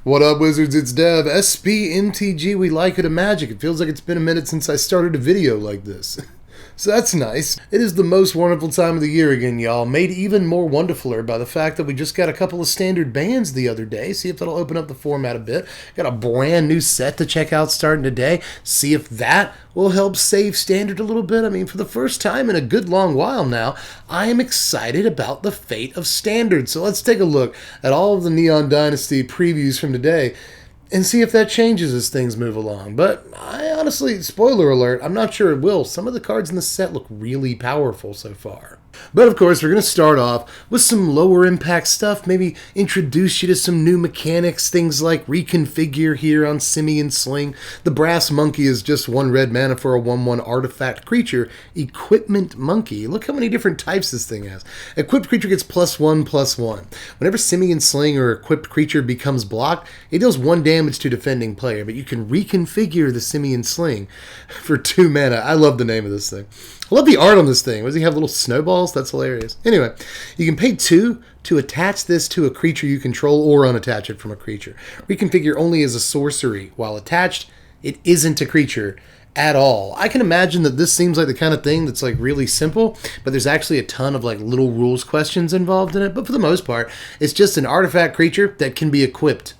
What up, Wizards? It's Dev. Mtg, we like it a magic. It feels like it's been a minute since I started a video like this. So that's nice. It is the most wonderful time of the year again, y'all. Made even more wonderfuler by the fact that we just got a couple of standard bans the other day. See if that'll open up the format a bit. Got a brand new set to check out starting today. See if that will help save standard a little bit. I mean, for the first time in a good long while now, I am excited about the fate of standard. So let's take a look at all of the Neon Dynasty previews from today and see if that changes as things move along. But I honestly, spoiler alert, I'm not sure it will. Some of the cards in the set look really powerful so far. But of course, we're going to start off with some lower impact stuff, maybe introduce you to some new mechanics, things like reconfigure here on Simian Sling. The Brass Monkey is just 1 red mana for a 1/1 artifact creature, Equipment Monkey. Look how many different types this thing has. Equipped creature gets +1/+1. Whenever Simian Sling or equipped creature becomes blocked, it deals 1 damage to defending player, but you can reconfigure the Simian Sling for 2 mana. I love the name of this thing. I love the art on this thing. Does he have little snowballs? That's hilarious. Anyway, you can pay 2 to attach this to a creature you control or unattach it from a creature. Reconfigure only as a sorcery. While attached, it isn't a creature at all. I can imagine that this seems like the kind of thing that's like really simple, but there's actually a ton of like little rules questions involved in it. But for the most part, it's just an artifact creature that can be equipped.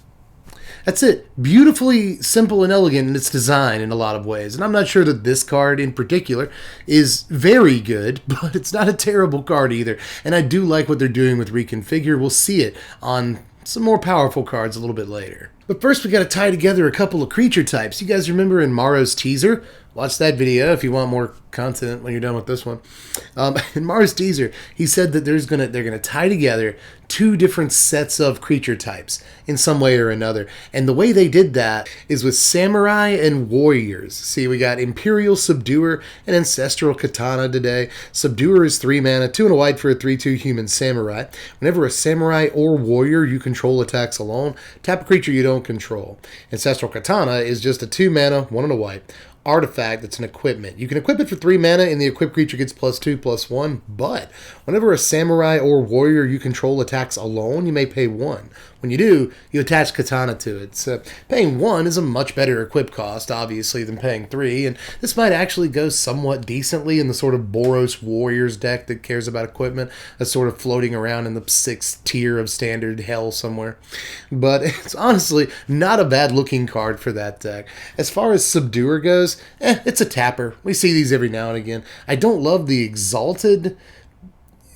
That's it. Beautifully simple and elegant in its design in a lot of ways. And I'm not sure that this card in particular is very good, but it's not a terrible card either. And I do like what they're doing with Reconfigure. We'll see it on some more powerful cards a little bit later. But first we got to tie together a couple of creature types. You guys remember in Maro's teaser? Watch that video if you want more content when you're done with this one. In Maro's teaser, he said that they're gonna tie together 2 different sets of creature types in some way or another. And the way they did that is with samurai and warriors. See, we got Imperial Subduer and Ancestral Katana today. Subduer is 3 mana, 2 and a white for a 3/2 human samurai. Whenever a samurai or warrior you control attacks alone, tap a creature you don't control. Ancestral Katana is just a 2 mana, 1 and a white artifact that's an equipment. You can equip it for 3 mana and the equipped creature gets +2/+1, but whenever a samurai or warrior you control attacks alone, you may pay 1. When you do, you attach Katana to it. So paying 1 is a much better equip cost, obviously, than paying 3, and this might actually go somewhat decently in the sort of Boros Warriors deck that cares about equipment that's sort of floating around in the 6th tier of standard hell somewhere. But it's honestly not a bad looking card for that deck. As far as Subduer goes, it's a tapper. We see these every now and again. I don't love the exalted,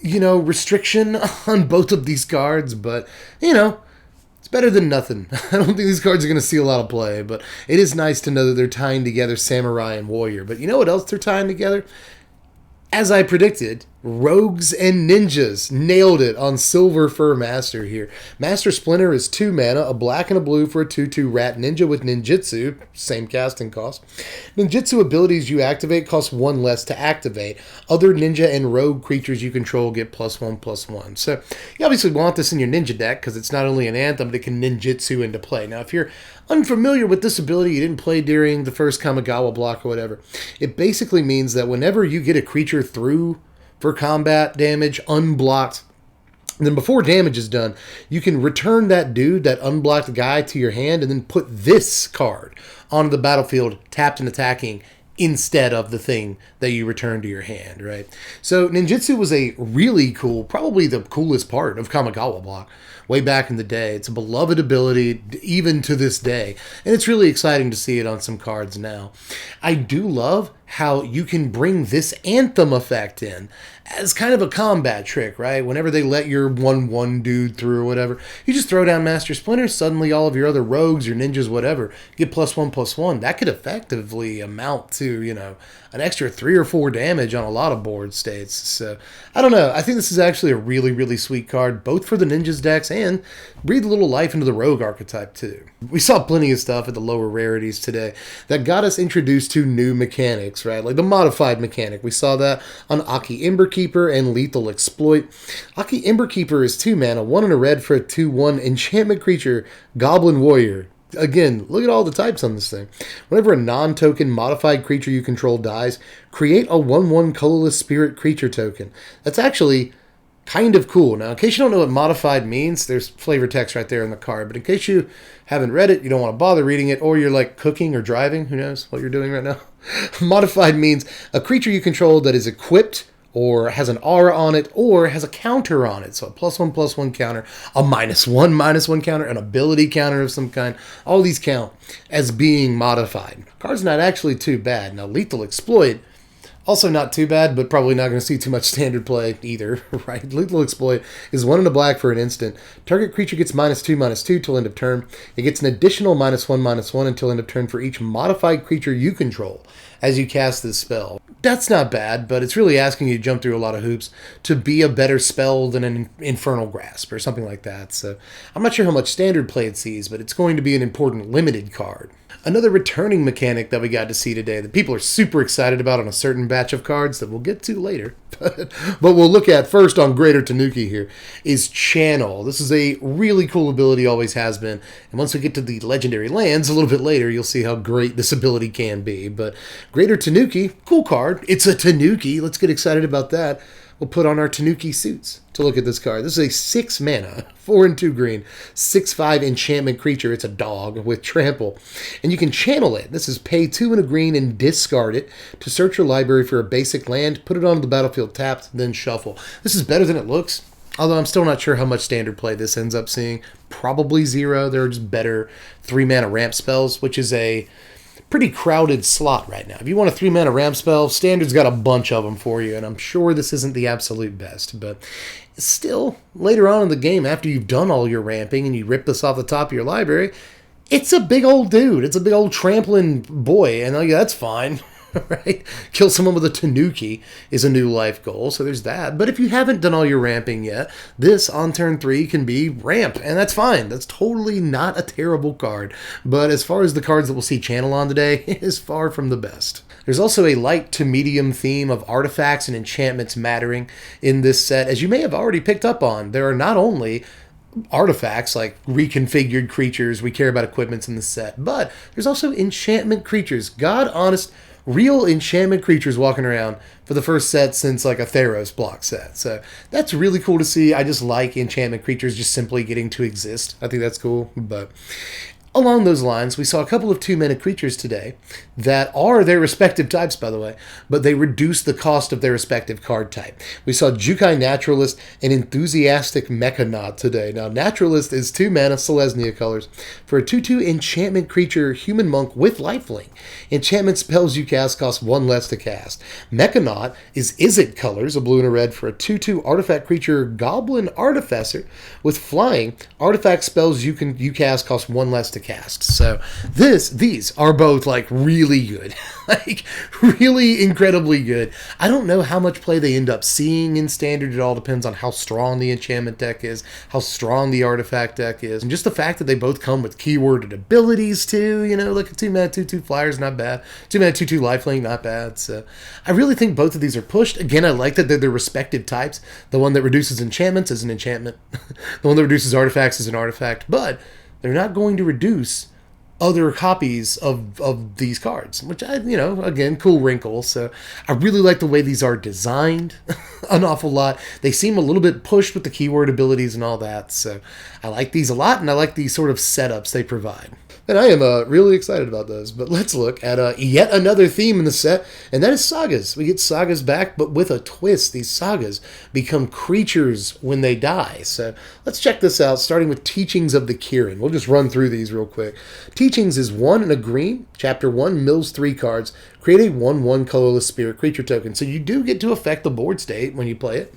restriction on both of these cards, but, it's better than nothing. I don't think these cards are going to see a lot of play, but it is nice to know that they're tying together Samurai and Warrior. But you know what else they're tying together? As I predicted, Rogues and Ninjas. Nailed it on Silver Fur Master here. Master Splinter is 2 mana, a black and a blue for a 2/2 rat ninja with Ninjitsu, same casting cost. Ninjitsu abilities you activate cost 1 less to activate. Other ninja and rogue creatures you control get +1/+1. So you obviously want this in your ninja deck because it's not only an anthem, but it can ninjitsu into play. Now if you're unfamiliar with this ability, you didn't play during the first Kamigawa block or whatever, it basically means that whenever you get a creature through for combat damage unblocked, and then before damage is done, you can return that dude, that unblocked guy, to your hand and then put this card onto the battlefield tapped and attacking instead of the thing that you return to your hand, right? So Ninjitsu was a really cool, probably the coolest part of Kamigawa block way back in the day. It's a beloved ability even to this day, and it's really exciting to see it on some cards now. I do love how you can bring this anthem effect in as kind of a combat trick, right? Whenever they let your 1/1 dude through or whatever, you just throw down Master Splinter, suddenly all of your other rogues, your ninjas, whatever, get +1/+1. That could effectively amount to, an extra 3 or 4 damage on a lot of board states. So, I don't know. I think this is actually a really, really sweet card, both for the ninjas decks and breathe a little life into the rogue archetype too. We saw plenty of stuff at the lower rarities today that got us introduced to new mechanics, right? Like the modified mechanic. We saw that on Aki Emberkeeper and Lethal Exploit. Aki Emberkeeper is 2 mana, 1 and a red for a 2/1 enchantment creature, Goblin Warrior. Again, look at all the types on this thing. Whenever a non-token modified creature you control dies, create a 1/1 colorless spirit creature token. That's actually kind of cool. Now, in case you don't know what modified means, there's flavor text right there in the card. But in case you haven't read it, you don't want to bother reading it, or you're like cooking or driving, who knows what you're doing right now. Modified means a creature you control that is equipped or has an aura on it, or has a counter on it. So a +1/+1 counter, a -1/-1 counter, an ability counter of some kind. All these count as being modified. Card's not actually too bad. Now, Lethal Exploit, also not too bad, but probably not going to see too much standard play either, right? Lethal Exploit is 1 in a black for an instant. Target creature gets -2/-2 till end of turn. It gets an additional -1/-1 until end of turn for each modified creature you control as you cast this spell. That's not bad, but it's really asking you to jump through a lot of hoops to be a better spell than an Infernal Grasp or something like that. So I'm not sure how much standard play it sees, but it's going to be an important limited card. Another returning mechanic that we got to see today that people are super excited about on a certain batch of cards that we'll get to later, but we'll look at first on Greater Tanuki here, is Channel. This is a really cool ability, always has been, and once we get to the Legendary Lands a little bit later, you'll see how great this ability can be. But Greater Tanuki, cool card. It's a Tanuki. Let's get excited about that. We'll put on our Tanuki suits to look at this card. This is a 6 mana, 4 and 2 green, 6/5 enchantment creature. It's a dog with trample. And you can channel it. This is pay 2 and a green and discard it to search your library for a basic land, put it onto the battlefield tapped, then shuffle. This is better than it looks, although I'm still not sure how much standard play this ends up seeing. Probably 0. There are just better 3 mana ramp spells, which is a pretty crowded slot right now. If you want a 3 mana ramp spell, Standard's got a bunch of them for you, and I'm sure this isn't the absolute best, but still, later on in the game, after you've done all your ramping and you rip this off the top of your library, it's a big old dude. It's a big old trampling boy, and that's fine. Right? Kill someone with a Tanuki is a new life goal, so there's that. But if you haven't done all your ramping yet, this on turn 3 can be ramp, and that's fine. That's totally not a terrible card. But as far as the cards that we'll see Channel on today, it is far from the best. There's also a light to medium theme of artifacts and enchantments mattering in this set. As you may have already picked up on, there are not only artifacts like reconfigured creatures, we care about equipments in the set, but there's also enchantment creatures. God honest, real enchantment creatures walking around for the first set since like a Theros block set. So that's really cool to see. I just like enchantment creatures just simply getting to exist. I think that's cool. But along those lines, we saw a couple of 2-mana creatures today that are their respective types, by the way, but they reduce the cost of their respective card type. We saw Jukai Naturalist and Enthusiastic Mechanaut today. Now, Naturalist is 2 mana Selesnya colors for a 2/2 enchantment creature, human monk with lifelink. Enchantment spells you cast cost 1 less to cast. Mechanaut is Izzet colors, a blue and a red, for a 2/2 artifact creature, goblin artificer with flying. Artifact spells you cast cost 1 less to cast. So these are both like really good. Like really incredibly good. I don't know how much play they end up seeing in Standard. It all depends on how strong the enchantment deck is, how strong the artifact deck is, and just the fact that they both come with keyworded abilities too. Like a 2-mana 2/2 flyer is not bad. 2-mana 2/2 lifelink, not bad. So I really think both of these are pushed. Again, I like that they're their respective types. The one that reduces enchantments is an enchantment. The one that reduces artifacts is an artifact. But they're not going to reduce other copies of these cards, which again, cool wrinkle. So I really like the way these are designed an awful lot. They seem a little bit pushed with the keyword abilities and all that. So I like these a lot, and I like these sort of setups they provide. And I am really excited about those. But let's look at yet another theme in the set, and that is sagas. We get sagas back, but with a twist. These sagas become creatures when they die. So let's check this out, starting with Teachings of the Kirin. We'll just run through these real quick. Teachings is 1 and a green. Chapter 1 mills 3 cards. Create a 1/1 colorless spirit creature token. So you do get to affect the board state when you play it.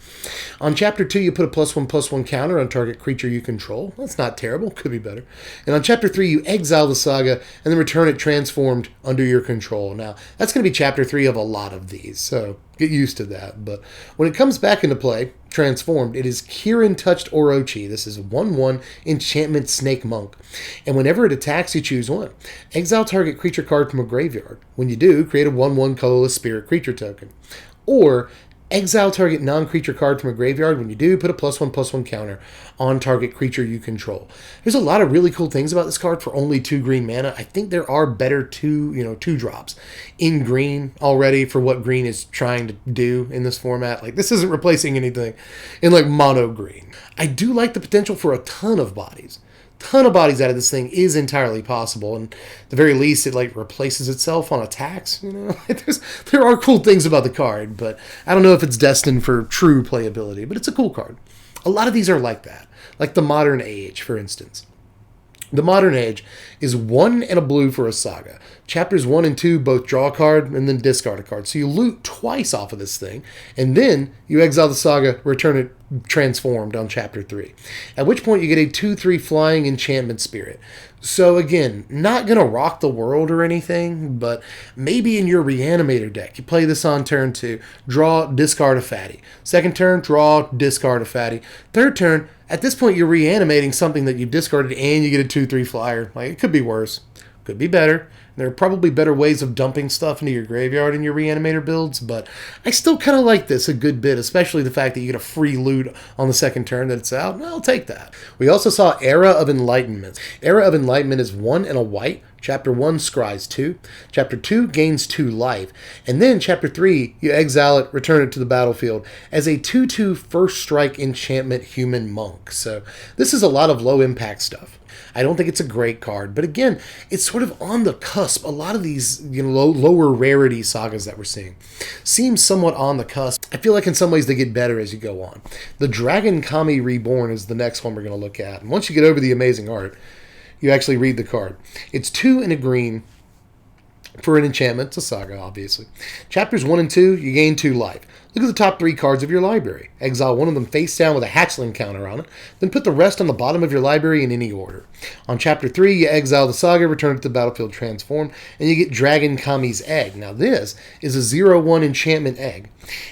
On Chapter 2, you put a +1/+1 counter on target creature you control. That's not terrible. Could be better. And on Chapter 3, you exile the saga and then return it transformed under your control. Now, that's going to be Chapter 3 of a lot of these, so get used to that. But when it comes back into play, transformed, it is Kirin Touched Orochi. This is 1/1 enchantment snake monk. And whenever it attacks, you choose 1. Exile target creature card from a graveyard. When you do, create a 1/1 colorless spirit creature token. Or Exile target non-creature card from a graveyard. When you do, put a +1/+1 counter on target creature you control. There's a lot of really cool things about this card for only 2 green mana. I think there are better 2 drops in green already for what green is trying to do in this format. Like, this isn't replacing anything in like mono green. I do like the potential for a ton of bodies. Ton of bodies out of this thing is entirely possible, and at the very least it like replaces itself on attacks. There are cool things about the card, but I don't know if it's destined for true playability, but it's a cool card. A lot of these are like that, like the Modern Age, for instance. The Modern Age is 1 and a blue for a saga. Chapters 1 and 2 both draw a card and then discard a card. So you loot twice off of this thing, and then you exile the saga, return it transformed on Chapter 3. At which point you get a 2/3 flying enchantment spirit. So again, not going to rock the world or anything, but maybe in your Reanimator deck, you play this on turn 2, draw, discard a fatty. Second turn, draw, discard a fatty. Third turn, at this point, you're reanimating something that you've discarded, and you get a 2/3 flyer. Like, it could be worse. Could be better. There are probably better ways of dumping stuff into your graveyard in your Reanimator builds, but I still kind of like this a good bit, especially the fact that you get a free loot on the second turn that it's out. I'll take that. We also saw Era of Enlightenment. Era of Enlightenment is 1 and a white. Chapter 1 scries 2. Chapter 2 gains 2 life. And then Chapter 3, you exile it, return it to the battlefield as a 2/2 first strike enchantment human monk. So this is a lot of low impact stuff. I don't think it's a great card, but again, it's sort of on the cusp. A lot of these lower rarity sagas that we're seeing seem somewhat on the cusp. I feel like in some ways they get better as you go on. The Dragon Kami Reborn is the next one we're going to look at. And once you get over the amazing art, you actually read the card. It's 2 and a green for an enchantment. It's a saga, obviously. Chapters 1 and 2, you gain 2 life. Look at the top 3 cards of your library. Exile one of them face down with a hatchling counter on it, then put the rest on the bottom of your library in any order. On Chapter 3, you exile the saga, return it to the battlefield transformed, and you get Dragon Kami's Egg. Now this is a 0/1 enchantment egg,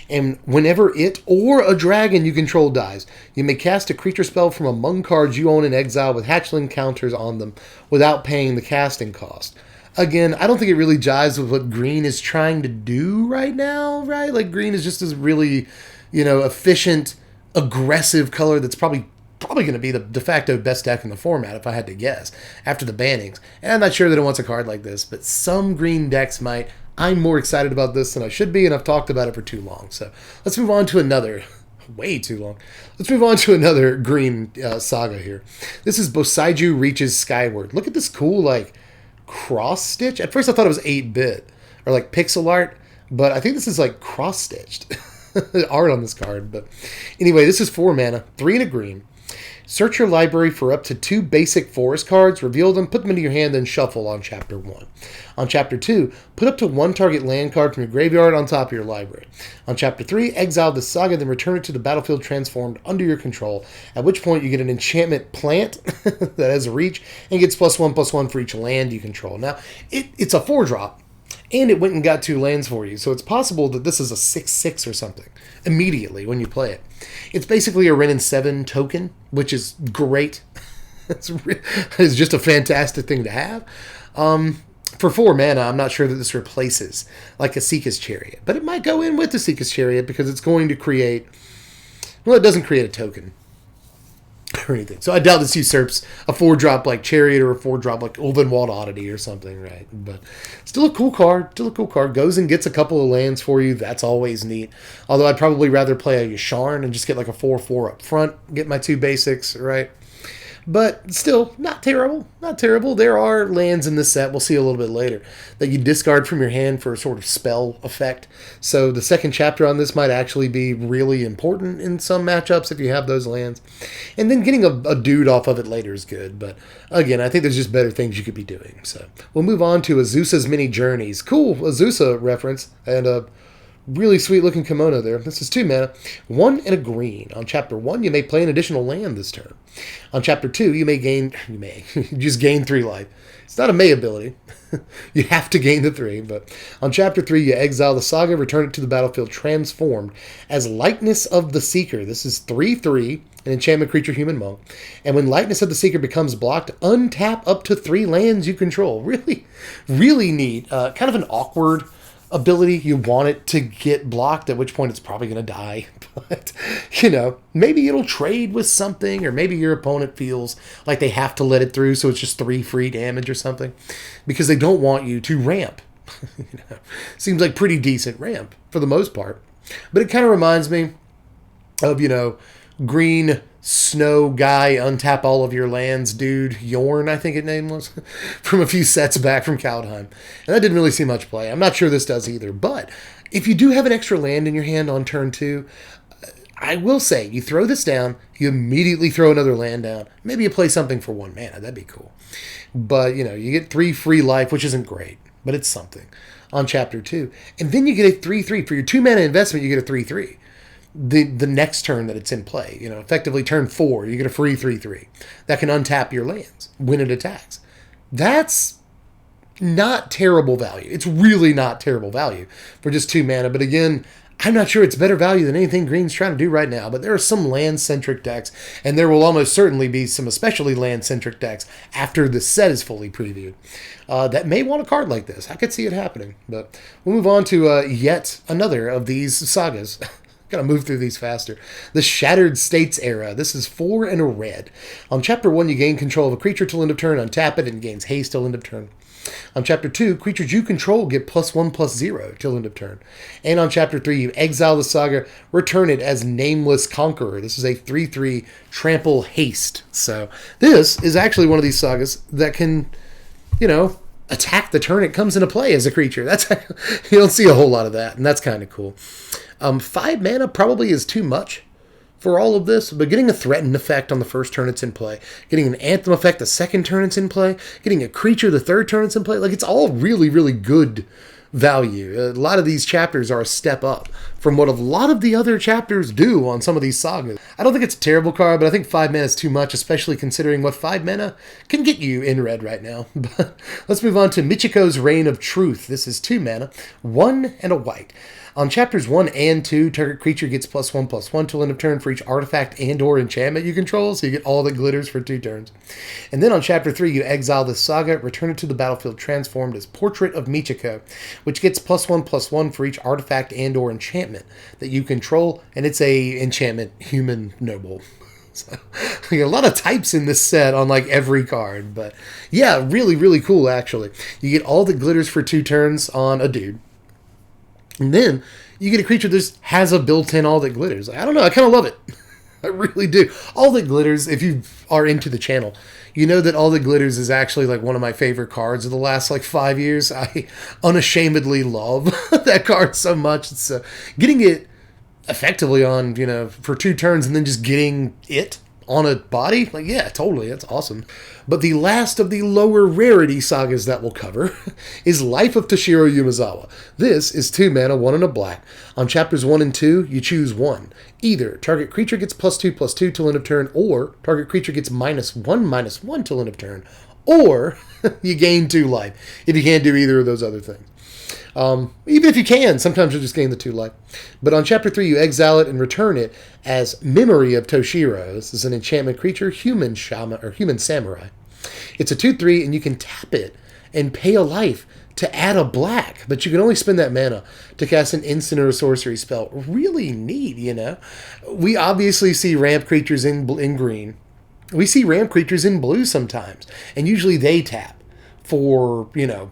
and whenever it or a dragon you control dies, you may cast a creature spell from among cards you own in exile with hatchling counters on them without paying the casting cost. Again, I don't think it really jives with what green is trying to do right now, right? Like, green is just this really, efficient, aggressive color that's probably going to be the de facto best deck in the format, if I had to guess, after the bannings. And I'm not sure that it wants a card like this, but some green decks might. I'm more excited about this than I should be, and I've talked about it for too long. So let's move on to another. Way too long. Let's move on to another green saga here. This is Boseiju Reaches Skyward. Look at this cool, cross stitch. At first I thought it was 8-bit or like pixel art, but I think this is like cross stitched art on this card. But anyway, this is 4 mana, 3 and a green. Search your library for up to 2 basic forest cards, reveal them, put them into your hand, then shuffle on Chapter 1. On Chapter 2, put up to 1 target land card from your graveyard on top of your library. On Chapter 3, exile the saga, then return it to the battlefield transformed under your control, at which point you get an enchantment plant that has a reach and gets +1/+1 for each land you control. Now, it's a 4-drop, and it went and got 2 lands for you, so it's possible that this is a 6/6 or something immediately when you play it. It's basically a Wrenn and 7 token, which is great. It's just a fantastic thing to have. For 4 mana, I'm not sure that this replaces like a Seeker's Chariot, but it might go in with the Seeker's Chariot because it's going to create, well, it doesn't create a token or anything. So I doubt this usurps a 4-drop like Chariot or a 4-drop like Ulvenwald Oddity or something, right? But still a cool card. Goes and gets a couple of lands for you. That's always neat. Although I'd probably rather play a Yasharn and just get like a 4/4 up front, get my 2 basics, right? But still, not terrible. There are lands in this set, we'll see a little bit later, that you discard from your hand for a sort of spell effect. So the second chapter on this might actually be really important in some matchups if you have those lands. And then getting a dude off of it later is good. But again, I think there's just better things you could be doing. So we'll move on to Azusa's Many Journeys. Cool Azusa reference. And a really sweet looking kimono there. This is 2 mana, 1 and a green. On Chapter 1, you may play an additional land this turn. On Chapter 2, you just gain 3 life. It's not a may ability. You have to gain the 3, but on Chapter 3, you exile the saga, return it to the battlefield transformed as Likeness of the Seeker. This is 3/3, an enchantment creature human monk. And when Likeness of the Seeker becomes blocked, untap up to 3 lands you control. Really, really neat. Kind of an awkward ability. You want it to get blocked, at which point it's probably going to die. But, you know, maybe it'll trade with something, or maybe your opponent feels like they have to let it through, so it's just 3 free damage or something, because they don't want you to ramp. You know, seems like pretty decent ramp for the most part. But it kind of reminds me of, you know, green snow guy, untap all of your lands dude, Yorn, I think his name was, from a few sets back from Kaldheim. And that didn't really see much play. I'm not sure this does either. But if you do have an extra land in your hand on turn 2, I will say, you throw this down, you immediately throw another land down. Maybe you play something for 1 mana. That'd be cool. But, you know, you get 3 free life, which isn't great, but it's something, on Chapter 2. And then you get a 3/3. For your 2 mana investment, you get a 3/3. The next turn that it's in play. You know, effectively turn 4, you get a free 3/3. That can untap your lands when it attacks. That's not terrible value. It's really not terrible value for just 2 mana. But again, I'm not sure it's better value than anything Green's trying to do right now, but there are some land-centric decks, and there will almost certainly be some especially land-centric decks after the set is fully previewed that may want a card like this. I could see it happening, but we'll move on to yet another of these sagas. Gotta move through these faster. The Shattered States era. This is 4 and a red. On Chapter 1, you gain control of a creature till end of turn, untap it, and gains haste till end of turn. On Chapter 2, creatures you control get +1/+0 till end of turn. And on Chapter 3, you exile the saga, return it as Nameless Conqueror. This is a 3/3 trample haste. So this is actually one of these sagas that can, you know, attack the turn it comes into play as a creature. That's you don't see a whole lot of that, and that's kind of cool. 5 mana probably is too much for all of this, but getting a threatened effect on the first turn it's in play, getting an anthem effect the second turn it's in play, getting a creature the third turn it's in play, like it's all really, really good value. A lot of these chapters are a step up from what a lot of the other chapters do on some of these sagas. I don't think it's a terrible card, but I think 5 mana is too much, especially considering what 5 mana can get you in red right now. But let's move on to Michikos Reign of Truth. This is 2 mana, 1 and a white. On Chapters 1 and 2, target creature gets +1/+1 till end of turn for each artifact and or enchantment you control, so you get all that glitters for 2 turns. And then on Chapter 3, you exile this saga, return it to the battlefield transformed as Portrait of Michiko, which gets +1/+1 for each artifact and or enchantment that you control, and it's a enchantment human noble. So, a lot of types in this set on like every card, but yeah, really, really cool actually. You get all the glitters for 2 turns on a dude. And then you get a creature that just has a built-in all that glitters. I don't know, I kind of love it. I really do. All that glitters, if you are into the channel, you know that all that glitters is actually like one of my favorite cards of the last like 5 years. I unashamedly love that card so much. It's getting it effectively on, you know, for 2 turns and then just getting it on a body, like, yeah, totally, that's awesome. But the last of the lower rarity sagas that we'll cover is Life of Toshiro Yumezawa. This is 2 mana, 1 and a black. On Chapters 1 and 2, you choose 1. Either target creature gets +2/+2 till end of turn, or target creature gets -1/-1 till end of turn, or you gain 2 life, if you can't do either of those other things. Even if you can, sometimes you'll just gain the 2 life. But on Chapter 3, you exile it and return it as Memory of Toshiro. This is an enchantment creature, human shaman or human samurai. It's a 2/3, and you can tap it and pay a life to add a black, but you can only spend that mana to cast an instant or a sorcery spell. Really neat, you know? We obviously see ramp creatures in green. We see ramp creatures in blue sometimes, and usually they tap for, you know,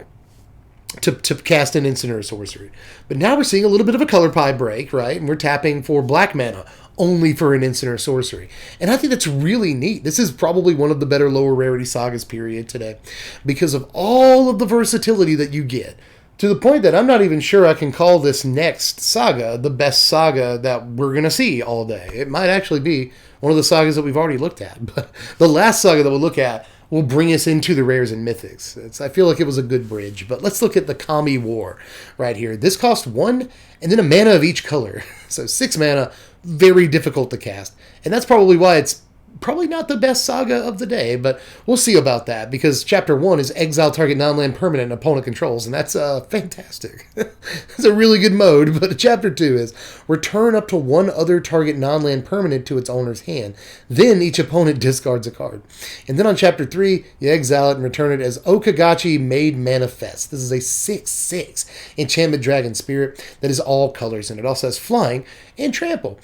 to cast an instant or a sorcery. But now we're seeing a little bit of a color pie break, right? And we're tapping for black mana only for an instant or sorcery. And I think that's really neat. This is probably one of the better lower rarity sagas period today because of all of the versatility that you get. To the point that I'm not even sure I can call this next saga the best saga that we're going to see all day. It might actually be one of the sagas that we've already looked at. But the last saga that we'll look at will bring us into the rares and mythics. I feel like it was a good bridge. But let's look at the Commie War right here. This costs 1 and then a mana of each color. So 6 mana, very difficult to cast. And that's probably why it's probably not the best saga of the day, but we'll see about that, because Chapter 1 is exile target non-land permanent opponent controls, and that's fantastic. It's a really good mode, but Chapter 2 is return up to one other target non-land permanent to its owner's hand. Then each opponent discards a card. And then on Chapter 3, you exile it and return it as Okagachi Made Manifest. This is a 6/6 enchantment dragon spirit that is all colors, and it also has flying and trample.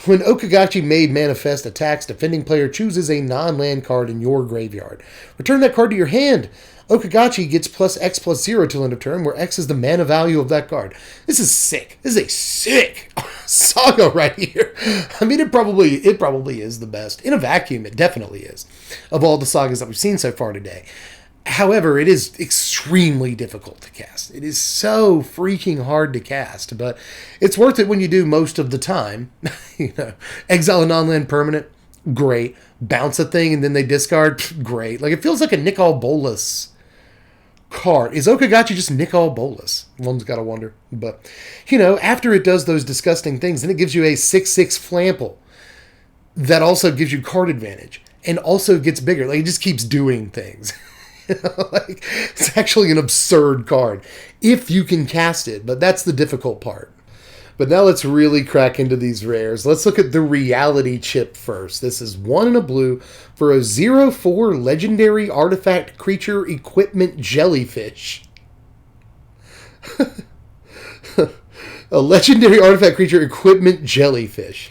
When Okagachi Made Manifest attacks, defending player chooses a non-land card in your graveyard. Return that card to your hand. Okagachi gets +X+0 till end of turn, where X is the mana value of that card. This is sick. This is a sick saga right here. I mean, it probably is the best. In a vacuum, it definitely is, of all the sagas that we've seen so far today. However, it is extremely difficult to cast. It is so freaking hard to cast, but it's worth it when you do most of the time. Exile a non-land permanent, great. Bounce a thing and then they discard, great. Like, it feels like a Nicol Bolas card. Is Okagachi just Nicol Bolas? One's got to wonder. But, after it does those disgusting things, then it gives you a 6/6 Flample that also gives you card advantage and also gets bigger. Like, it just keeps doing things. Like, it's actually an absurd card if you can cast it, but that's the difficult part. But now let's really crack into these rares. Let's look at the reality chip first. This is 1 in a blue for a 0/4 legendary artifact creature equipment jellyfish. A legendary artifact creature equipment jellyfish.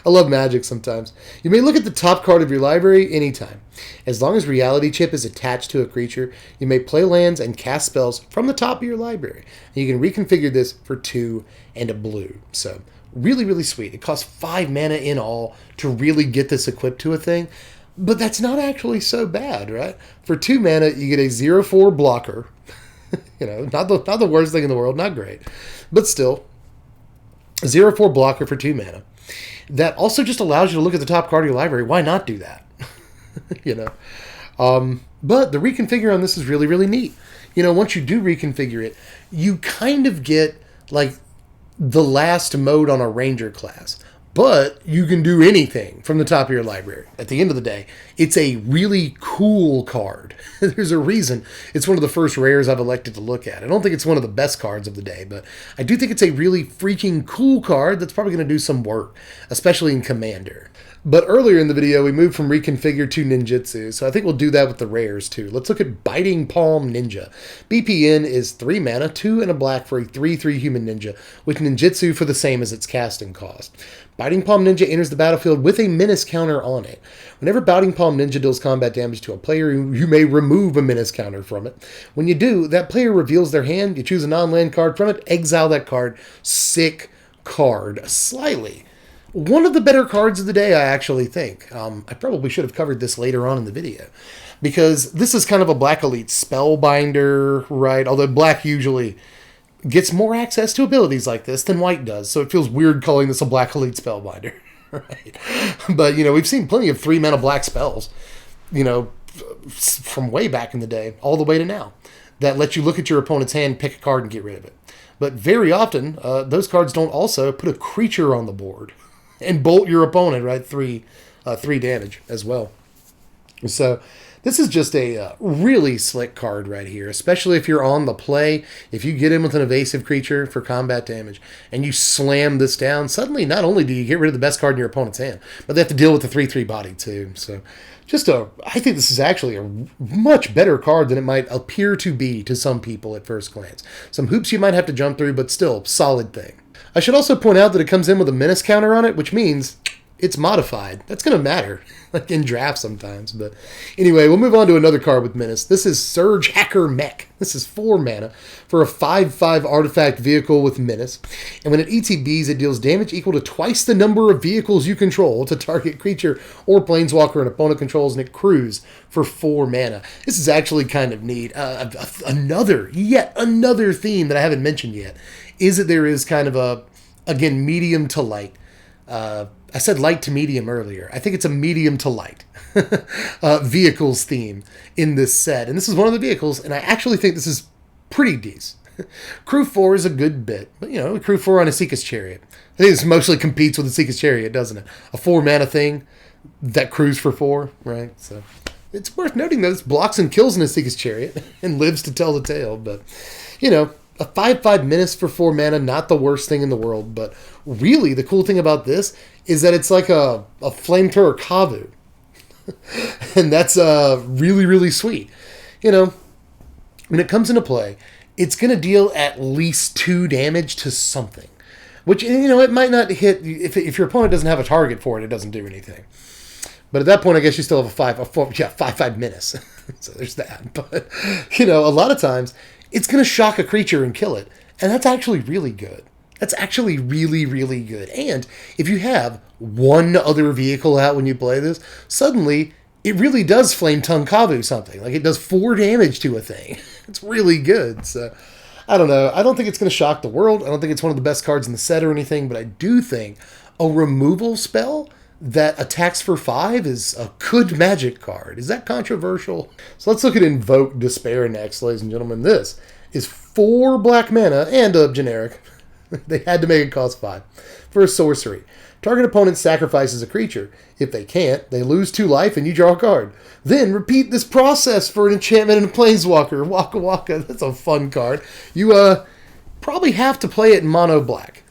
I love Magic sometimes. You may look at the top card of your library anytime. As long as Reality Chip is attached to a creature, you may play lands and cast spells from the top of your library. And you can reconfigure this for 2 and a blue. So, really, really sweet. It costs 5 mana in all to really get this equipped to a thing. But that's not actually so bad, right? For 2 mana, you get a 0/4 blocker. Not the worst thing in the world, not great. But still, a 0/4 blocker for 2 mana. That also just allows you to look at the top card of your library. Why not do that? But the reconfigure on this is really, really neat. Once you do reconfigure it, you kind of get like the last mode on a ranger class. But you can do anything from the top of your library. At the end of the day, it's a really cool card. There's a reason it's one of the first rares I've elected to look at. I don't think it's one of the best cards of the day, but I do think it's a really freaking cool card that's probably going to do some work, especially in Commander. But earlier in the video, we moved from Reconfigure to Ninjitsu, so I think we'll do that with the rares too. Let's look at Biting Palm Ninja. BPN is 3 mana, 2 and a black for a 3/3 human ninja, with Ninjitsu for the same as its casting cost. Biting Palm Ninja enters the battlefield with a menace counter on it. Whenever Biting Palm Ninja deals combat damage to a player, you may remove a menace counter from it. When you do, that player reveals their hand, you choose a non-land card from it, exile that card. Sick card. Slightly. One of the better cards of the day, I actually think. I probably should have covered this later on in the video, because this is kind of a Black Elite Spellbinder, right? Although Black usually gets more access to abilities like this than White does, so it feels weird calling this a Black Elite Spellbinder, right? But, we've seen plenty of 3 mana black spells, from way back in the day, all the way to now, that let you look at your opponent's hand, pick a card, and get rid of it. But very often, those cards don't also put a creature on the board and bolt your opponent, right? 3 damage as well. So this is just a really slick card right here, especially if you're on the play. If you get in with an evasive creature for combat damage and you slam this down, suddenly not only do you get rid of the best card in your opponent's hand, but they have to deal with the 3/3 body too. So I think this is actually a much better card than it might appear to be to some people at first glance. Some hoops you might have to jump through, but still, solid thing. I should also point out that it comes in with a menace counter on it, which means it's modified. That's going to matter, like in drafts sometimes. But anyway, we'll move on to another card with menace. This is Surge Hacker Mech. This is 4 mana for a 5/5 artifact vehicle with menace. And when it ETBs, it deals damage equal to twice the number of vehicles you control to target creature or planeswalker an opponent controls, and it crews for 4 mana. This is actually kind of neat. Yet another theme that I haven't mentioned yet is that there is kind of a, again, medium to light. I said light to medium earlier. I think it's a medium to light vehicles theme in this set. And this is one of the vehicles, and I actually think this is pretty decent. Crew 4 is a good bit, but Crew 4 on a Seeker's Chariot. I think this mostly competes with the Seeker's Chariot, doesn't it? A 4 mana thing that cruise for 4, right? So it's worth noting that this blocks and kills Nisika's Chariot and lives to tell the tale. But, you know, a 5/5 menace for 4 mana, not the worst thing in the world. But really, the cool thing about this is that it's like a flamethrower Kavu. And that's really, really sweet. You know, when it comes into play, it's going to deal at least 2 damage to something. Which, you know, it might not hit... If your opponent doesn't have a target for it, it doesn't do anything. But at that point, I guess you still have a 5/5 menace. So there's that. But, you know, a lot of times, it's going to shock a creature and kill it. And that's actually really good. That's actually really, really good. And if you have one other vehicle out when you play this, suddenly it really does Flame Tongue Kavu something. Like, it does 4 damage to a thing. It's really good. So, I don't know. I don't think it's going to shock the world. I don't think it's one of the best cards in the set or anything. But I do think a removal spell that attacks for 5 is a good Magic card. Is that controversial? So let's look at Invoke Despair next, ladies and gentlemen. This is 4 black mana and a generic. They had to make it cost 5 for a sorcery. Target opponent sacrifices a creature. If they can't, they lose 2 life and you draw a card. Then repeat this process for an enchantment and a planeswalker. Waka Waka. That's a fun card. You probably have to play it in mono black.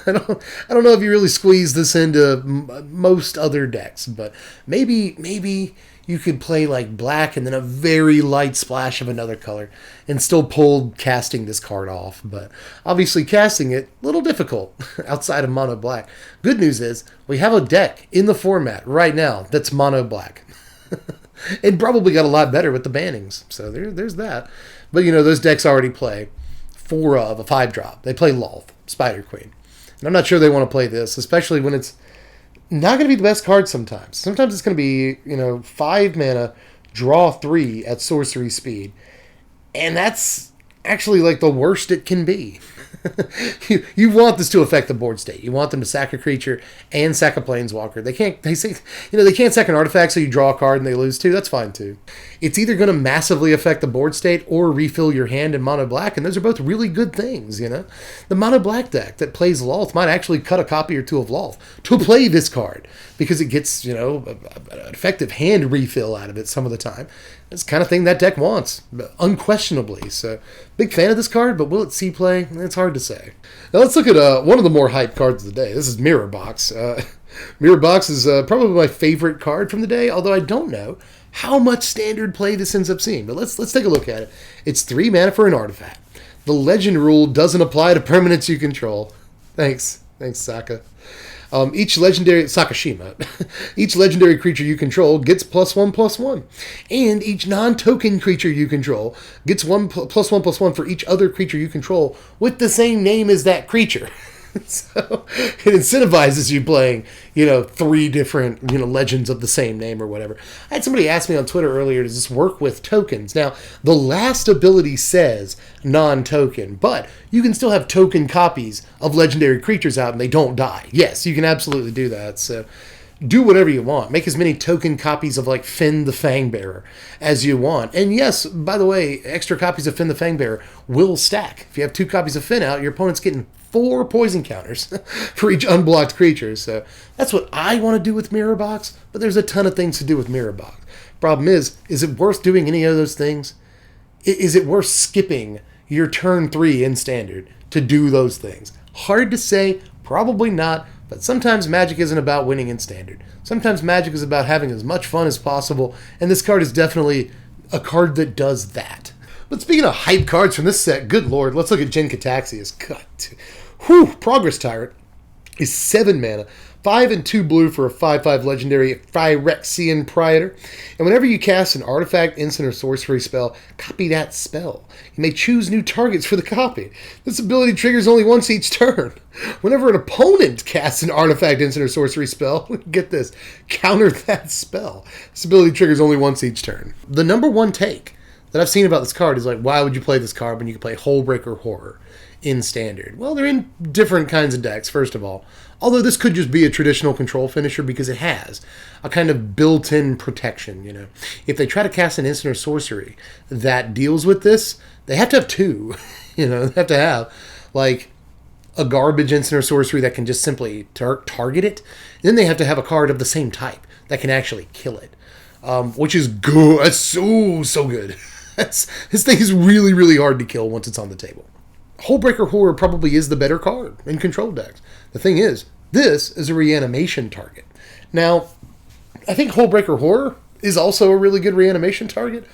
I don't know if you really squeeze this into most other decks, but maybe you could play like black and then a very light splash of another color and still pull casting this card off. But obviously casting it, a little difficult outside of mono black. Good news is we have a deck in the format right now that's mono black. It probably got a lot better with the bannings. So there's that. But, you know, those decks already play 4 of a 5-drop. They play Lolth, Spider Queen. And I'm not sure they want to play this, especially when it's not going to be the best card sometimes. Sometimes it's going to be, you know, 5 mana, draw 3 at sorcery speed. And that's actually like the worst it can be. you want this to affect the board state. You want them to sack a creature and sack a planeswalker. They can't sack an artifact so you draw a card and they lose 2. That's fine too. It's either going to massively affect the board state or refill your hand in mono black, and those are both really good things, you know. The mono black deck that plays Lolth might actually cut a copy or 2 of Lolth to play this card because it gets, you know, an effective hand refill out of it some of the time. It's the kind of thing that deck wants, unquestionably. So, big fan of this card, but will it see play? It's hard to say. Now let's look at one of the more hyped cards of the day. This is Mirror Box. Mirror Box is probably my favorite card from the day, although I don't know how much standard play this ends up seeing. But let's take a look at it. It's 3 mana for an artifact. The legend rule doesn't apply to permanents you control. Thanks, Saka. Each legendary Sakashima, each legendary creature you control gets +1/+1, and each non-token creature you control gets +1/+1 for each other creature you control with the same name as that creature. So it incentivizes you playing, you know, 3 different, you know, legends of the same name or whatever. I had somebody ask me on Twitter earlier, does this work with tokens? Now, the last ability says non-token, but you can still have token copies of legendary creatures out and they don't die. Yes, you can absolutely do that. So do whatever you want. Make as many token copies of, like, Finn the Fangbearer as you want. And yes, by the way, extra copies of Finn the Fangbearer will stack. If you have 2 copies of Finn out, your opponent's getting 4 poison counters for each unblocked creature. So that's what I want to do with Mirror Box, but there's a ton of things to do with Mirror Box. Problem is it worth doing any of those things? Is it worth skipping your turn 3 in Standard to do those things? Hard to say, probably not, but sometimes Magic isn't about winning in Standard. Sometimes Magic is about having as much fun as possible, and this card is definitely a card that does that. But speaking of hype cards from this set, good lord, let's look at Jin Cataxias. God, Progress Tyrant is 7 mana, 5 and 2 blue for a 5/5 legendary Phyrexian Praetor. And whenever you cast an artifact, instant, or sorcery spell, copy that spell. You may choose new targets for the copy. This ability triggers only once each turn. Whenever an opponent casts an artifact, instant, or sorcery spell, get this, counter that spell. This ability triggers only once each turn. The number one take that I've seen about this card is like, why would you play this card when you can play Hullbreaker Horror in Standard? Well, they're in different kinds of decks, first of all. Although this could just be a traditional control finisher because it has a kind of built-in protection, you know. If they try to cast an instant or sorcery that deals with this, they have to have 2. You know, they have to have, like, a garbage instant or sorcery that can just simply target it. And then they have to have a card of the same type. that can actually kill it, which is good. That's so good. This thing is really, really hard to kill once it's on the table. Hullbreaker Horror probably is the better card in control decks. The thing is, this is a reanimation target. Now, I think Hullbreaker Horror is also a really good reanimation target,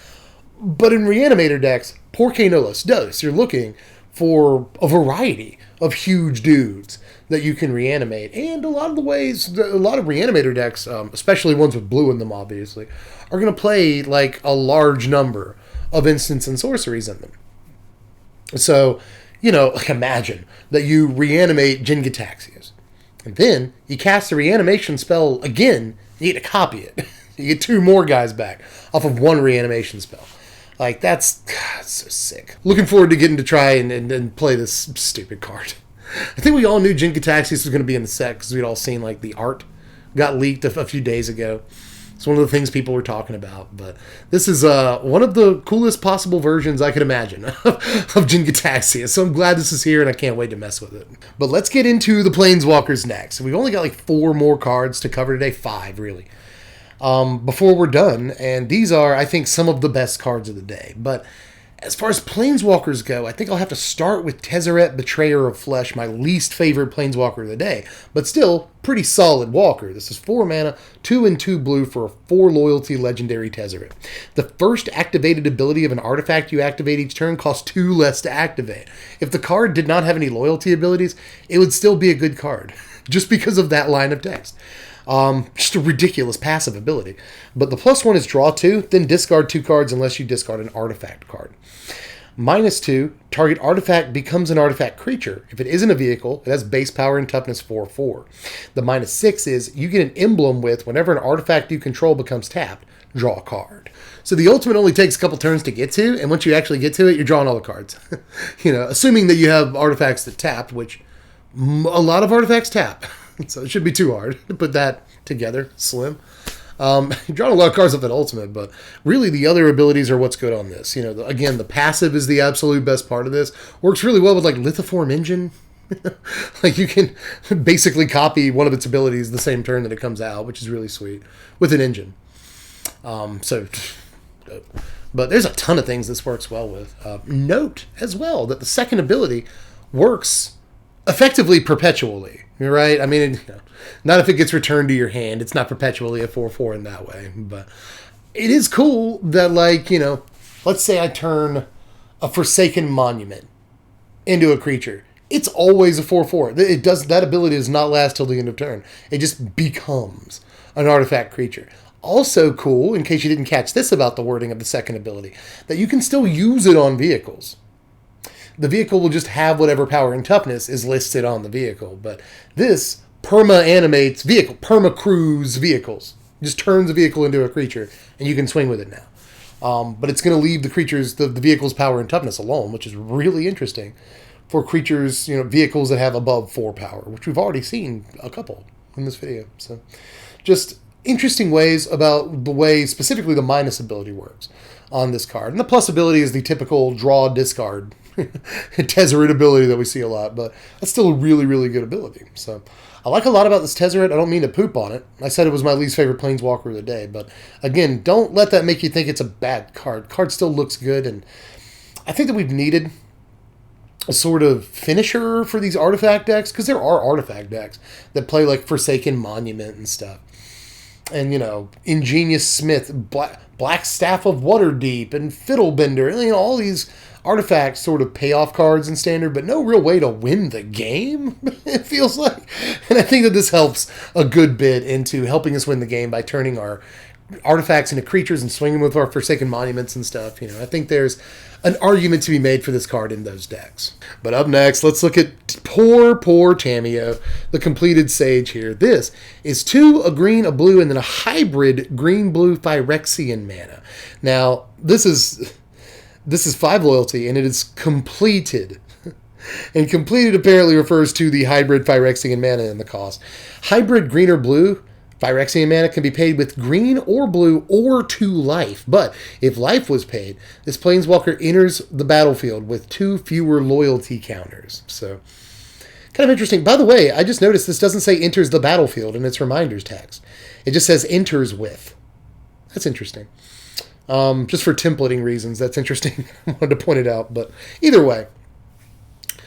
but in reanimator decks, Por Que No Los Dos, you're looking for a variety of huge dudes that you can reanimate. And a lot of reanimator decks, especially ones with blue in them, obviously, are going to play like a large number of instants and sorceries in them. So, like imagine that you reanimate Jin-Gitaxias, and then you cast a reanimation spell again, you get to copy it. You get 2 more guys back off of 1 reanimation spell. Like, that's so sick. Looking forward to getting to try and play this stupid card. I think we all knew Jin-Gitaxias was going to be in the set because we'd all seen, like, the art got leaked a few days ago. It's one of the things people were talking about. But this is one of the coolest possible versions I could imagine of Jin-Gitaxias. So I'm glad this is here, and I can't wait to mess with it. But let's get into the Planeswalkers next. We've only got, like, 4 more cards to cover today. 5, really. Before we're done, and these are, I think, some of the best cards of the day. But as far as Planeswalkers go, I think I'll have to start with Tezzeret, Betrayer of Flesh, my least favorite Planeswalker of the day, but still pretty solid walker. This is 4 mana, 2 and 2 blue for a 4 loyalty legendary Tezzeret. The first activated ability of an artifact you activate each turn costs 2 less to activate. If the card did not have any loyalty abilities, it would still be a good card, just because of that line of text. Just a ridiculous passive ability. But the +1 is draw 2, then discard 2 cards unless you discard an artifact card. -2, target artifact becomes an artifact creature. If it isn't a vehicle, it has base power and toughness 4/4. The -6 is you get an emblem with whenever an artifact you control becomes tapped, draw a card. So the ultimate only takes a couple turns to get to, and once you actually get to it, you're drawing all the cards. Assuming that you have artifacts that tap, which a lot of artifacts tap. So it should be too hard to put that together, slim. You're drawing a lot of cards up at ultimate, but really the other abilities are what's good on this. Again, the passive is the absolute best part of this. Works really well with like Lithiform Engine. Like you can basically copy one of its abilities the same turn that it comes out, which is really sweet with an engine. But there's a ton of things this works well with. Note as well that the second ability works effectively perpetually. You're right. I mean, not if it gets returned to your hand. It's not perpetually a 4/4 in that way. But it is cool that, like, let's say I turn a Forsaken Monument into a creature. It's always a 4/4. That ability does not last till the end of turn. It just becomes an artifact creature. Also cool, in case you didn't catch this about the wording of the second ability, that you can still use it on vehicles. The vehicle will just have whatever power and toughness is listed on the vehicle. But this perma-animates vehicle, perma-cruise vehicles. Just turns a vehicle into a creature, and you can swing with it now. But it's going to leave the vehicle's power and toughness alone, which is really interesting for creatures, vehicles that have above 4 power, which we've already seen a couple in this video. So just interesting ways about the way specifically the minus ability works on this card. And the plus ability is the typical draw discard Tezzeret ability that we see a lot, but that's still a really, really good ability. So I like a lot about this Tezzeret. I don't mean to poop on it. I said it was my least favorite Planeswalker of the day, but again, don't let that make you think it's a bad card. Card still looks good, and I think that we've needed a sort of finisher for these artifact decks, because there are artifact decks that play like Forsaken Monument and stuff. And, Ingenious Smith, Black Staff of Waterdeep, and Fiddlebender, and, all these artifacts sort of payoff cards in Standard, but no real way to win the game, it feels like. And I think that this helps a good bit into helping us win the game by turning our artifacts into creatures and swinging with our Forsaken Monuments and stuff. I think there's an argument to be made for this card in those decks. But up next, let's look at poor Tamiyo, the completed Sage here. This is 2, a green, a blue, and then a hybrid green-blue Phyrexian mana. Now, this is 5 loyalty, and it is completed. And completed apparently refers to the hybrid Phyrexian mana in the cost. Hybrid green or blue Phyrexian mana can be paid with green or blue or 2 life. But if life was paid, this Planeswalker enters the battlefield with 2 fewer loyalty counters. So, kind of interesting. By the way, I just noticed this doesn't say enters the battlefield in its reminders text. It just says enters with. That's interesting. Just for templating reasons, that's interesting. I wanted to point it out. But either way,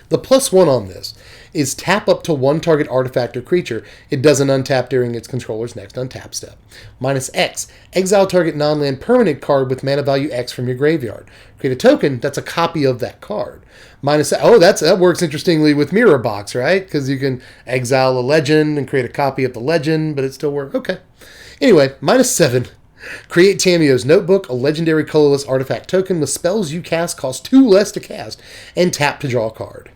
the +1 on this is tap up to 1 target artifact or creature. It doesn't untap during its controller's next untap step. -X, exile target non-land permanent card with mana value X from your graveyard. Create a token that's a copy of that card. That works interestingly with Mirror Box, right? Because you can exile a legend and create a copy of the legend, but it still works. Okay. Anyway, -7. Create Tamiyo's Notebook, a legendary colorless artifact token with spells you cast cost 2 less to cast, and tap to draw a card.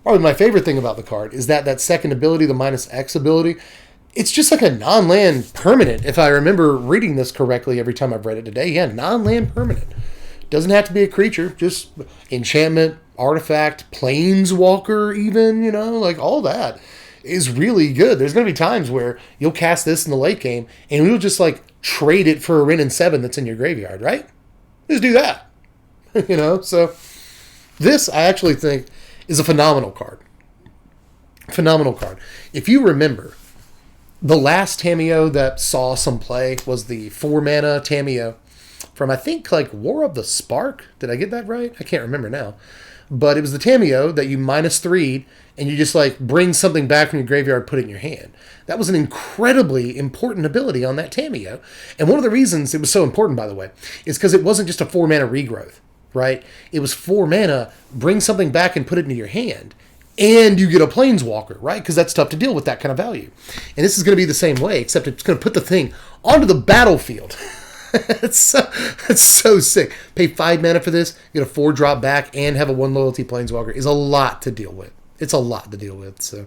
Probably my favorite thing about the card is that second ability, the -X ability, it's just like a non-land permanent, if I remember reading this correctly every time I've read it today. Yeah, non-land permanent. Doesn't have to be a creature, just enchantment, artifact, planeswalker even, like all that is really good. There's going to be times where you'll cast this in the late game and you'll just like trade it for a Wrenn and 7 that's in your graveyard, right? Just do that. So this I actually think is a phenomenal card. Phenomenal card. If you remember, the last Tamiyo that saw some play was the 4-mana Tamiyo from, I think, like War of the Spark. Did I get that right? I can't remember now. But it was the Tamiyo that you -3'd, and you just like bring something back from your graveyard, put it in your hand. That was an incredibly important ability on that Tamiyo. And one of the reasons it was so important, by the way, is because it wasn't just a 4-mana regrowth, right? It was 4 mana, bring something back and put it into your hand. And you get a Planeswalker, right? Because that's tough to deal with that kind of value. And this is going to be the same way, except it's going to put the thing onto the battlefield. That's so sick. Pay 5 mana for this, get a 4-drop back, and have a 1 loyalty Planeswalker is a lot to deal with. It's a lot to deal with. So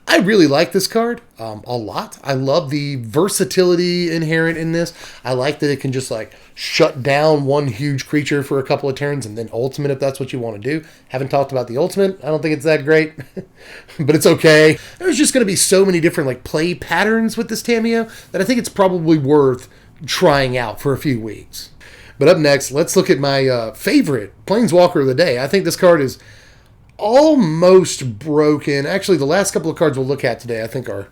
I really like this card a lot. I love the versatility inherent in this. I like that it can just like shut down one huge creature for a couple of turns and then ultimate if that's what you want to do. Haven't talked about the ultimate. I don't think it's that great, but it's okay. There's just going to be so many different like play patterns with this Tamiyo that I think it's probably worth trying out for a few weeks. But up next, let's look at my favorite Planeswalker of the day. I think this card is almost broken. Actually, the last couple of cards we'll look at today I think are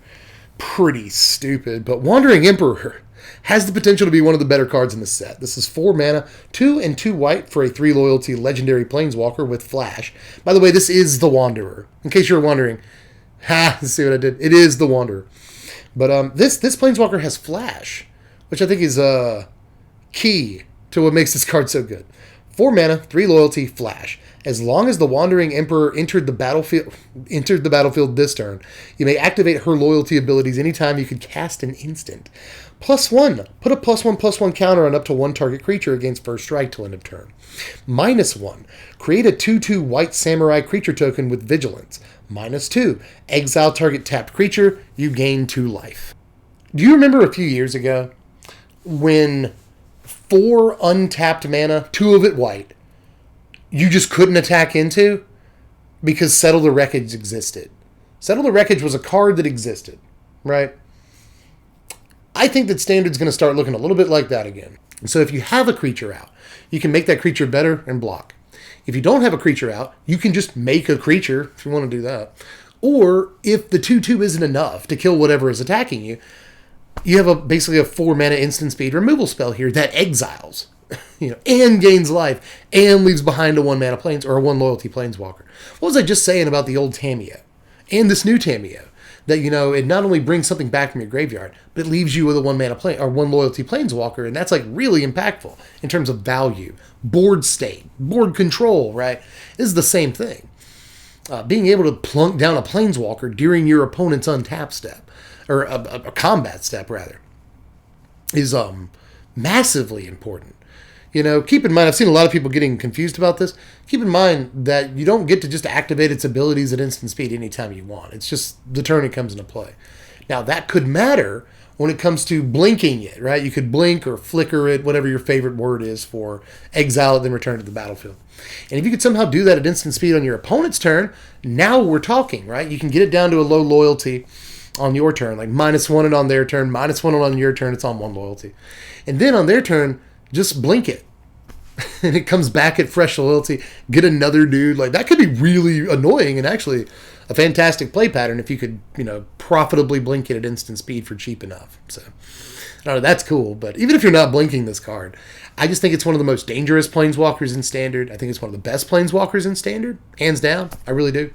pretty stupid. But Wandering Emperor has the potential to be one of the better cards in the set. This is 4 mana, 2 and 2 white for a 3 loyalty legendary Planeswalker with Flash. By the way, this is the Wanderer. In case you're wondering. See what I did? It is the Wanderer. But this Planeswalker has Flash, which I think is key to what makes this card so good. 4 mana, 3 loyalty, Flash. As long as the Wandering Emperor entered the battlefield this turn, you may activate her loyalty abilities anytime you can cast an instant. +1, put a +1/+1 counter on up to 1 target creature against first strike till end of turn. -1, create a 2/2 white samurai creature token with vigilance. -2, exile target tapped creature, you gain 2 life. Do you remember a few years ago when 4 untapped mana, 2 of it white, you just couldn't attack into because Settle the Wreckage existed? Settle the Wreckage was a card that existed, right? I think that Standard's going to start looking a little bit like that again. And so if you have a creature out, you can make that creature better and block. If you don't have a creature out, you can just make a creature if you want to do that. Or if the 2/2 isn't enough to kill whatever is attacking you, you have basically a 4 mana instant speed removal spell here that exiles, and gains life and leaves behind a 1 mana planes or a 1 loyalty Planeswalker. What was I just saying about the old Tamiyo and this new Tamiyo? That, it not only brings something back from your graveyard, but it leaves you with a 1 mana plane or 1 loyalty Planeswalker, and that's like really impactful in terms of value, board state, board control, right? This is the same thing. Being able to plunk down a Planeswalker during your opponent's untap step, or a combat step rather, is massively important. Keep in mind, I've seen a lot of people getting confused about this. Keep in mind that you don't get to just activate its abilities at instant speed anytime you want. It's just the turn it comes into play. Now, that could matter when it comes to blinking it, right? You could blink or flicker it, whatever your favorite word is for exile it, then return to the battlefield. And if you could somehow do that at instant speed on your opponent's turn, now we're talking, right? You can get it down to a low loyalty on your turn, like -1 and on their turn, -1 and on your turn, it's on 1 loyalty. And then on their turn, just blink it. and it comes back at fresh loyalty, get another dude. Like, that could be really annoying and actually a fantastic play pattern if you could, profitably blink it at instant speed for cheap enough. So, I don't know, that's cool. But even if you're not blinking this card, I just think it's one of the most dangerous Planeswalkers in Standard. I think it's one of the best Planeswalkers in Standard, hands down. I really do.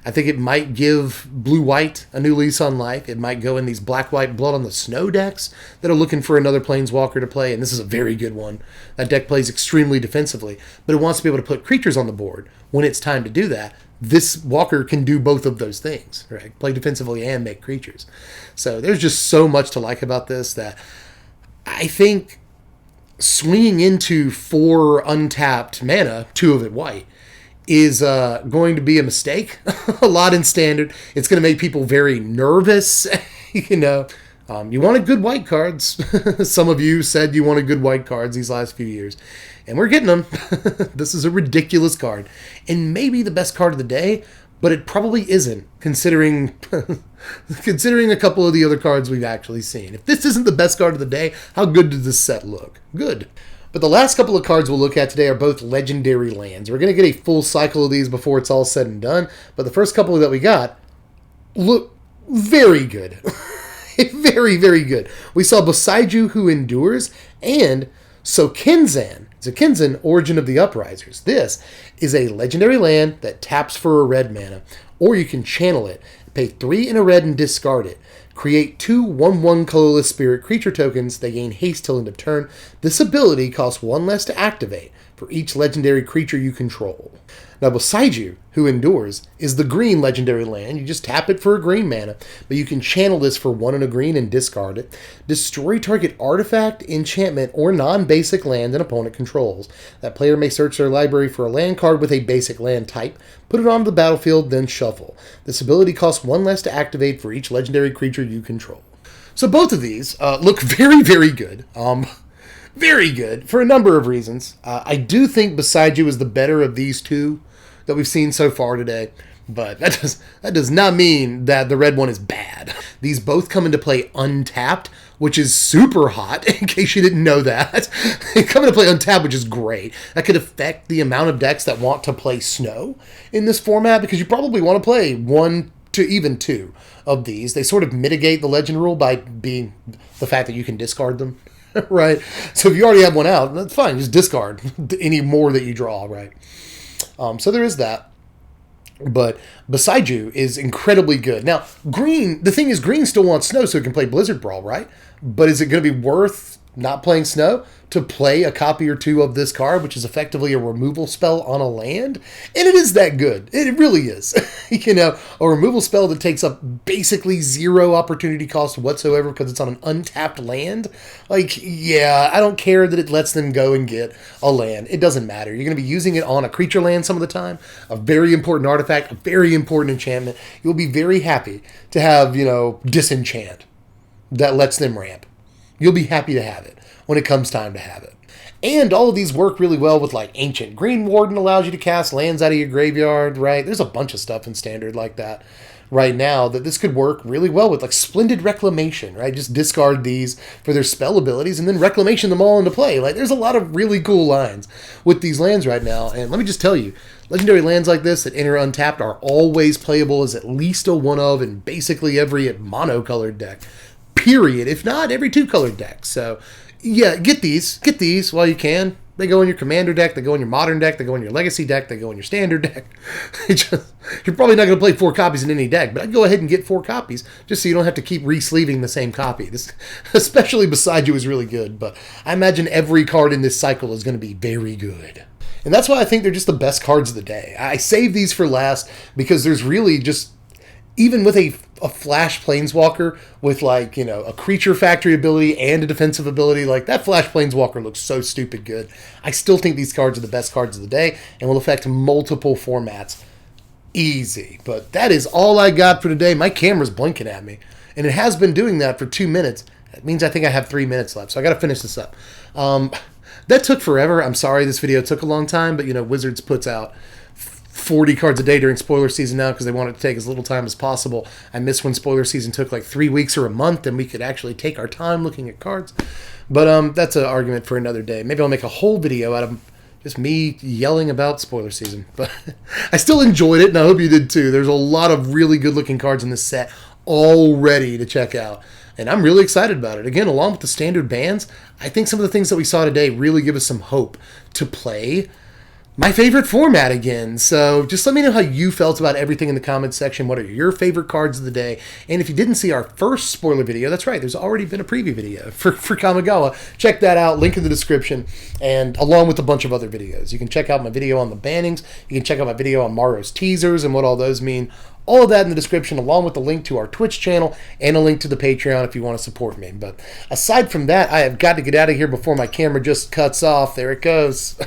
I think it might give blue-white a new lease on life. It might go in these black-white Blood on the Snow decks that are looking for another Planeswalker to play, and this is a very good one. That deck plays extremely defensively, but it wants to be able to put creatures on the board. When it's time to do that, this Walker can do both of those things, right? Play defensively and make creatures. So there's just so much to like about this that I think swinging into 4 untapped mana, 2 of it white, is going to be a mistake a lot in Standard. It's going to make people very nervous. You wanted good white cards. Some of you said you wanted good white cards these last few years, and we're getting them. This is a ridiculous card, and maybe the best card of the day, but it probably isn't, considering a couple of the other cards we've actually seen. If this isn't the best card of the day, how good does this set look? Good. But the last couple of cards we'll look at today are both legendary lands. We're going to get a full cycle of these before it's all said and done, but the first couple that we got look very good. Very, very good. We saw Boseiju, Who Endures, and Sokenzan. Sokenzan, Origin of the Uprisers. This is a legendary land that taps for a red mana, or you can channel it, pay 3 in a red and discard it. Create 2 1/1 colorless spirit creature tokens. They gain haste till end of turn. This ability costs 1 less to activate for each legendary creature you control. Now, Boseiju, Who Endures, is the green legendary land. You just tap it for a green mana, but you can channel this for 1 and a green and discard it. Destroy target artifact, enchantment, or non-basic land an opponent controls. That player may search their library for a land card with a basic land type, put it onto the battlefield, then shuffle. This ability costs 1 less to activate for each legendary creature you control. So both of these look very, very good. Very good for a number of reasons. I do think Boseiju is the better of these two that we've seen so far today, but that does not mean that the red one is bad. These both come into play untapped, which is super hot, in case you didn't know that. They come into play untapped, which is great. That could affect the amount of decks that want to play Snow in this format, because you probably want to play 1 to even 2 of these. They sort of mitigate the legend rule by being the fact that you can discard them. Right? So if you already have one out, that's fine. Just discard any more that you draw, right? So there is that. But Boseiju is incredibly good. Now, green, the thing is, green still wants Snow so it can play Blizzard Brawl, right? But is it going to be worth not playing Snow to play a copy or 2 of this card, which is effectively a removal spell on a land? And it is that good. It really is. A removal spell that takes up basically 0 opportunity cost whatsoever because it's on an untapped land. Like, yeah, I don't care that it lets them go and get a land. It doesn't matter. You're going to be using it on a creature land some of the time, a very important artifact, a very important enchantment. You'll be very happy to have, Disenchant that lets them ramp. You'll be happy to have it when it comes time to have it. And all of these work really well with, like, Ancient Green Warden allows you to cast lands out of your graveyard, right? There's a bunch of stuff in Standard like that right now that this could work really well with, like Splendid Reclamation, right? Just discard these for their spell abilities and then Reclamation them all into play. Like, there's a lot of really cool lines with these lands right now. And let me just tell you, legendary lands like this that enter untapped are always playable as at least a 1 of in basically every mono-colored deck. Period. If not, every 2-colored deck. So, yeah, get these while you can. They go in your Commander deck, they go in your Modern deck, they go in your Legacy deck, they go in your Standard deck. You're probably not going to play 4 copies in any deck, but I'd go ahead and get 4 copies just so you don't have to keep re-sleeving the same copy. This, especially Boseiju, is really good, but I imagine every card in this cycle is going to be very good. And that's why I think they're just the best cards of the day. I save these for last because there's really just, even with a Flash Planeswalker with, like, a creature factory ability and a defensive ability, like, that Flash Planeswalker looks so stupid good. I still think these cards are the best cards of the day and will affect multiple formats. Easy. But that is all I got for today. My camera's blinking at me, and it has been doing that for 2 minutes. That means I think I have 3 minutes left, so I got to finish this up. That took forever. I'm sorry this video took a long time, but, Wizards puts out 40 cards a day during spoiler season now because they want it to take as little time as possible. I miss when spoiler season took like 3 weeks or a month and we could actually take our time looking at cards. But that's an argument for another day. Maybe I'll make a whole video out of just me yelling about spoiler season. But I still enjoyed it, and I hope you did too. There's a lot of really good-looking cards in this set all ready to check out. And I'm really excited about it. Again, along with the standard bans, I think some of the things that we saw today really give us some hope to play my favorite format again. So just let me know how you felt about everything in the comments section. What are your favorite cards of the day? And if you didn't see our first spoiler video, that's right, there's already been a preview video for Kamigawa. Check that out, link in the description, and along with a bunch of other videos. You can check out my video on the bannings. You can check out my video on Mario's teasers and what all those mean. All of that in the description, along with the link to our Twitch channel and a link to the Patreon if you want to support me. But aside from that, I have got to get out of here before my camera just cuts off. There it goes.